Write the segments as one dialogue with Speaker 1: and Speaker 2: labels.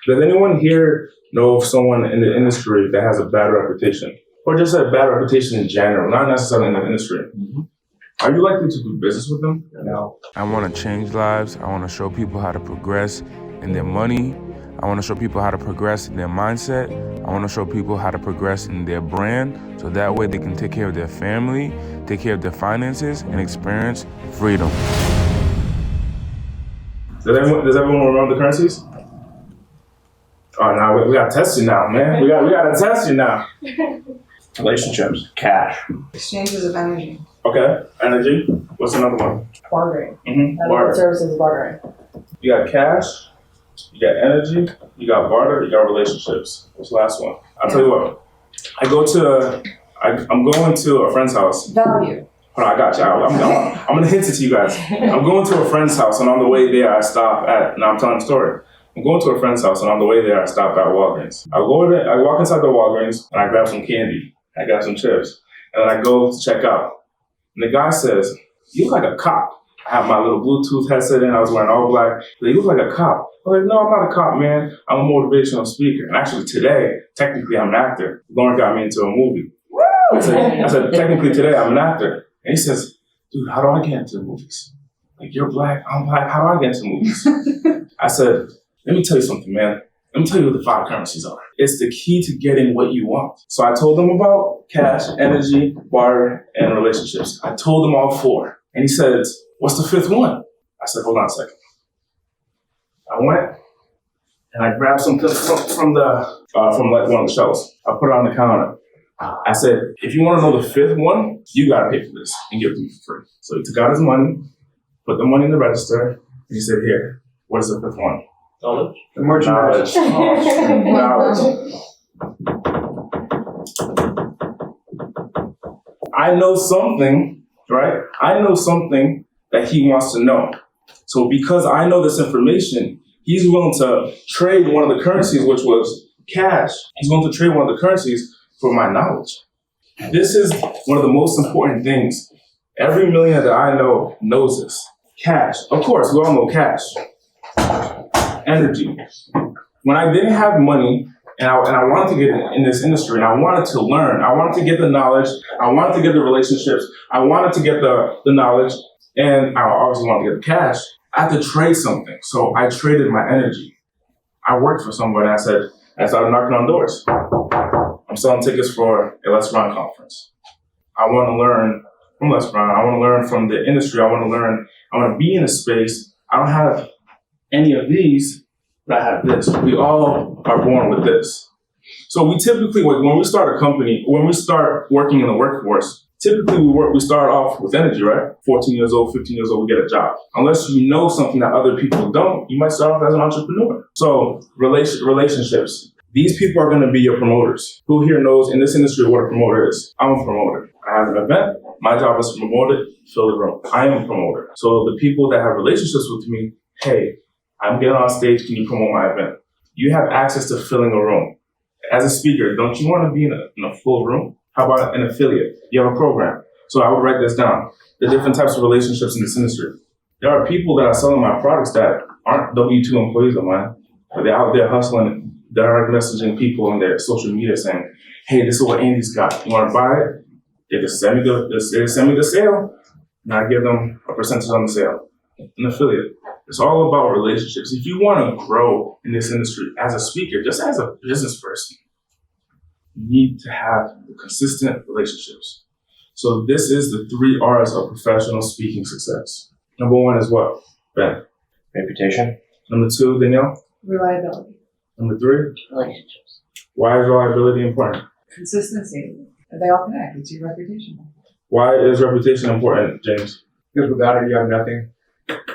Speaker 1: Does anyone here know of someone in the industry that has a bad reputation? Or just a bad reputation in general, not necessarily in the industry? Mm-hmm. Are you likely to do business with them?
Speaker 2: No.
Speaker 3: I want to change lives. I want to show people how to progress in their money. I want to show people how to progress in their mindset. I want to show people how to progress in their brand, so that way they can take care of their family, take care of their finances, and experience freedom.
Speaker 1: Does everyone remember the currencies? Oh, now we got to test you now, man. We got to test you now.
Speaker 2: Relationships, cash.
Speaker 4: Exchanges of energy.
Speaker 1: Okay, energy. What's another one?
Speaker 4: Bartering.
Speaker 1: Barter.
Speaker 4: Services bartering.
Speaker 1: You got cash, you got energy, you got barter, you got relationships. What's the last one? I'll tell you what. I'm going to a friend's house.
Speaker 4: Value.
Speaker 1: Hold on, I got you. I'm going to hint it to you guys. I'm going to a friend's house, and on the way there, I stop at. Now I'm telling a story. I'm going to a friend's house, and on the way there, I stop at Walgreens. I walk inside the Walgreens, and I grab some candy. I grab some chips, and then I go to check out. And the guy says, "You look like a cop." I have my little Bluetooth headset in. I was wearing all black. "You look like a cop." I was like, "No, I'm not a cop, man. I'm a motivational speaker." And actually, today, technically, I'm an actor. Lauren got me into a movie. I said, technically, today, I'm an actor. And he says, "Dude, how do I get into movies? Like, you're black, I'm black. How do I get into movies?" I said, "Let me tell you something, man. Let me tell you what the 5 currencies are. It's the key to getting what you want." So I told him about cash, energy, barter, and relationships. I told him all 4. And he said, "What's the 5th one?" I said, "Hold on a second." I went and I grabbed something from like one of the shelves. I put it on the counter. I said, "If you want to know the 5th one, you got to pay for this and give it to me for free." So he took out his money, put the money in the register, and he said, "Here, what is the 5th one?"
Speaker 2: Knowledge.
Speaker 1: The merchandise. Knowledge. I know something, right? I know something that he wants to know. So because I know this information, he's willing to trade one of the currencies, which was cash. He's willing to trade one of the currencies for my knowledge. This is one of the most important things. Every millionaire that I know knows this. Cash. Of course, we all know cash. Energy. When I didn't have money and I wanted to get in this industry and I wanted to learn, I wanted to get the knowledge, I wanted to get the relationships, I wanted to get the knowledge, and I obviously wanted to get the cash, I had to trade something. So I traded my energy. I worked for someone and I started knocking on doors. I'm selling tickets for a Les Brown conference. I want to learn from Les Brown. I want to learn from the industry. I want to be in a space. I don't have any of these, but I have this. We all are born with this. So we typically, when we start a company, when we start working in the workforce, typically we start off with energy, right? 14 years old, 15 years old, we get a job. Unless you know something that other people don't, you might start off as an entrepreneur. So relationships. These people are going to be your promoters. Who here knows in this industry what a promoter is? I'm a promoter. I have an event. My job is to promote it, fill the room. I am a promoter. So the people that have relationships with me, hey, I'm getting on stage. Can you promote my event? You have access to filling a room. As a speaker, don't you want to be in a full room? How about an affiliate? You have a program. So I would write this down. The different types of relationships in this industry. There are people that are selling my products that aren't W-2 employees of mine, but they're out there hustling, direct messaging people on their social media saying, hey, this is what Andy's got. You want to buy it? They just send me the sale, and I give them a percentage on the sale. An affiliate. It's all about relationships. If you want to grow in this industry as a speaker, just as a business person, you need to have consistent relationships. So this is the 3 R's of professional speaking success. Number 1 is what, Ben?
Speaker 2: Reputation.
Speaker 1: Number 2, Danielle?
Speaker 4: Reliability.
Speaker 1: Number 3?
Speaker 4: Relationships.
Speaker 1: Why is reliability important?
Speaker 4: Consistency. They all connect. It's your reputation.
Speaker 1: Why is reputation important, James?
Speaker 2: Because without it, you have nothing.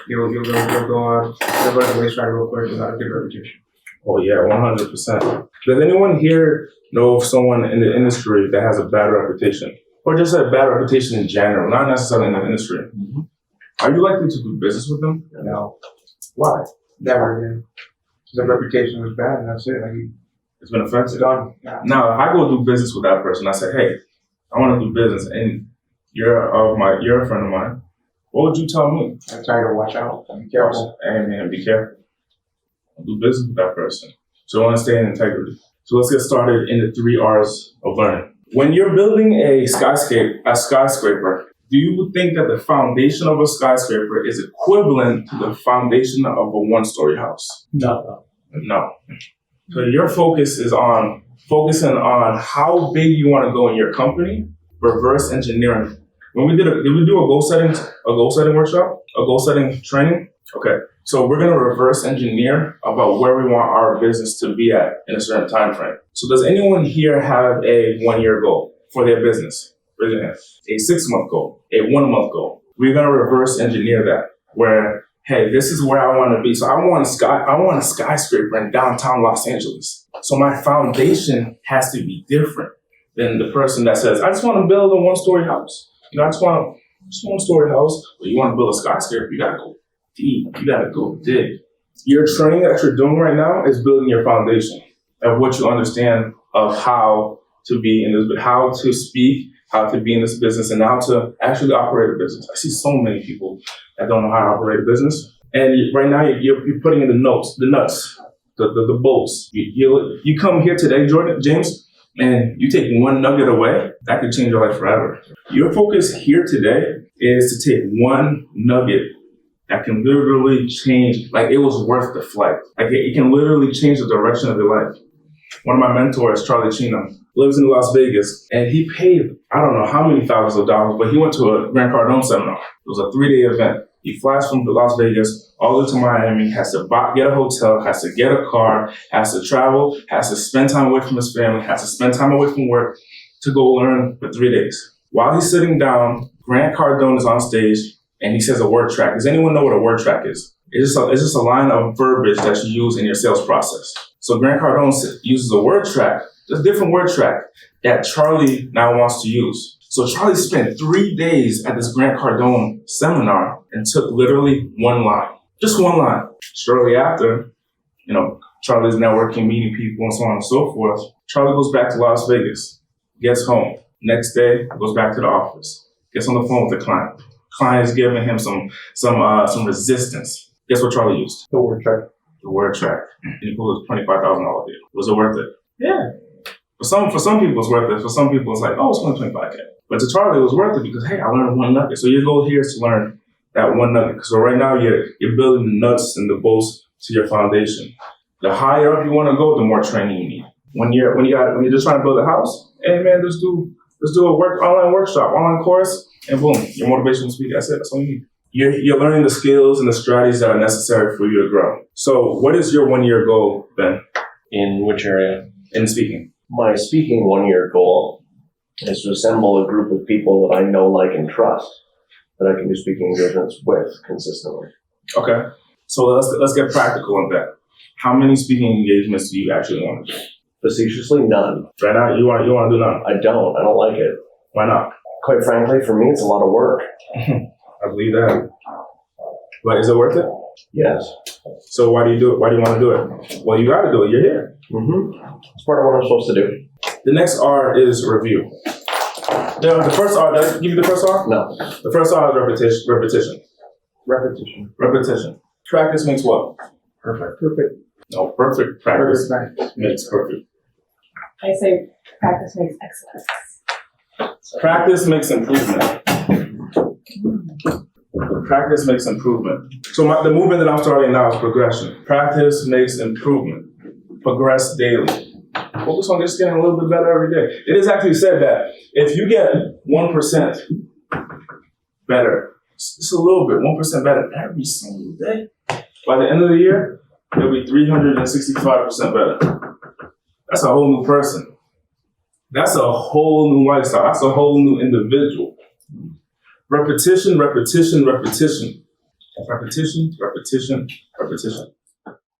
Speaker 2: You'll go on the racetrack real quick without a good reputation.
Speaker 1: Oh yeah, 100%. Does anyone here know of someone in the industry that has a bad reputation? Or just a bad reputation in general, not necessarily in the industry? Mm-hmm. Are you likely to do business with them?
Speaker 2: No.
Speaker 1: Why?
Speaker 2: Never again. The reputation was bad and that's it.
Speaker 1: It's been offensive.
Speaker 2: Done.
Speaker 1: Now, if I go do business with that person, I say, hey, I want to do business and you're a friend of mine, what would you tell me?
Speaker 2: I tell you to watch out. Be careful.
Speaker 1: Hey man, be careful. I'll do business with that person. So I want to stay in integrity. So let's get started in the 3 R's of learning. When you're building a skyscraper, do you think that the foundation of a skyscraper is equivalent to the foundation of a 1-story house?
Speaker 2: No.
Speaker 1: No. So your focus is on focusing on how big you want to go in your company, reverse engineering. When did we do a goal setting workshop, a goal setting training? Okay. So we're going to reverse engineer about where we want our business to be at in a certain time frame. So does anyone here have a 1-year goal for their business? Raise your hand. A 6-month goal, a 1-month goal. We're going to reverse engineer that where, hey, this is where I want to be. So I want a skyscraper in downtown Los Angeles. So my foundation has to be different than the person that says, I just want to build a 1-story house. You know, I just want a 1-story house, but you want to build a skyscraper, you got to go deep. You got to go dig. Your training that you're doing right now is building your foundation of what you understand of how to be in this, how to speak, how to be in this business, and how to actually operate a business. I see so many people that don't know how to operate a business. And right now you're putting in the nuts, the bolts. You come here today, James, and you take one nugget away, that could change your life forever. Your focus here today is to take one nugget that can literally change, like it was worth the flight. Like it can literally change the direction of your life. One of my mentors, Charlie Chino, lives in Las Vegas, and he paid, I don't know how many thousands of dollars, but he went to a Grant Cardone seminar. It was a 3-day event. He flies from Las Vegas all the way to Miami, has to get a hotel, has to get a car, has to travel, has to spend time away from his family, has to spend time away from work to go learn for 3 days. While he's sitting down, Grant Cardone is on stage, and he says a word track. Does anyone know what a word track is? It's just a line of verbiage that you use in your sales process. So Grant Cardone uses a word track, a different word track that Charlie now wants to use. So Charlie spent 3 days at this Grant Cardone seminar and took literally one line, just one line. Shortly after, Charlie's networking, meeting people, and so on and so forth. Charlie goes back to Las Vegas, gets home. Next day, goes back to the office, gets on the phone with the client. Client is giving him some resistance. Guess what Charlie used?
Speaker 2: The word track.
Speaker 1: The word track. And he pulled a $25,000 deal. Was it worth it? Yeah. For some people it's worth it. For some people it's like, oh, it's only $25K. But to Charlie it was worth it because, hey, I learned one nugget. So your goal here is to learn that one nugget. So right now you're building the nuts and the bolts to your foundation. The higher up you want to go, the more training you need. When you're just trying to build a house, hey man, let's do a online workshop, online course, and boom, your motivational speaker. That's it. That's all you need. You're learning the skills and the strategies that are necessary for you to grow. So what is your 1-year goal, Ben?
Speaker 5: In which area?
Speaker 1: In speaking.
Speaker 5: My speaking 1-year goal is to assemble a group of people that I know, like, and trust that I can do speaking engagements with consistently.
Speaker 1: Okay. So let's get practical on that. How many speaking engagements do you actually want to do?
Speaker 5: Facetiously, none.
Speaker 1: Right now, you want to do none?
Speaker 5: I don't like it.
Speaker 1: Why not?
Speaker 5: Quite frankly, for me, it's a lot of work.
Speaker 1: I believe that. But is it worth it?
Speaker 5: Yes.
Speaker 1: So why do you do it? Why do you want to do it? Well, you got to do it. You're here.
Speaker 5: It's part of what I'm supposed to do.
Speaker 1: The next R is review. The first R, did I give you the first R?
Speaker 5: No.
Speaker 1: The first R is repetition. Repetition. Practice makes what?
Speaker 2: Perfect.
Speaker 1: No, perfect practice makes perfect.
Speaker 6: I say practice makes excellence.
Speaker 1: Practice makes improvement. Practice makes improvement. So the movement that I'm starting now is progression. Practice makes improvement. Progress daily. Focus on just getting a little bit better every day. It is actually said that if you get 1% better, just a little bit, 1% better every single day, by the end of the year, you'll be 365% better. That's a whole new person. That's a whole new lifestyle. That's a whole new individual. Repetition.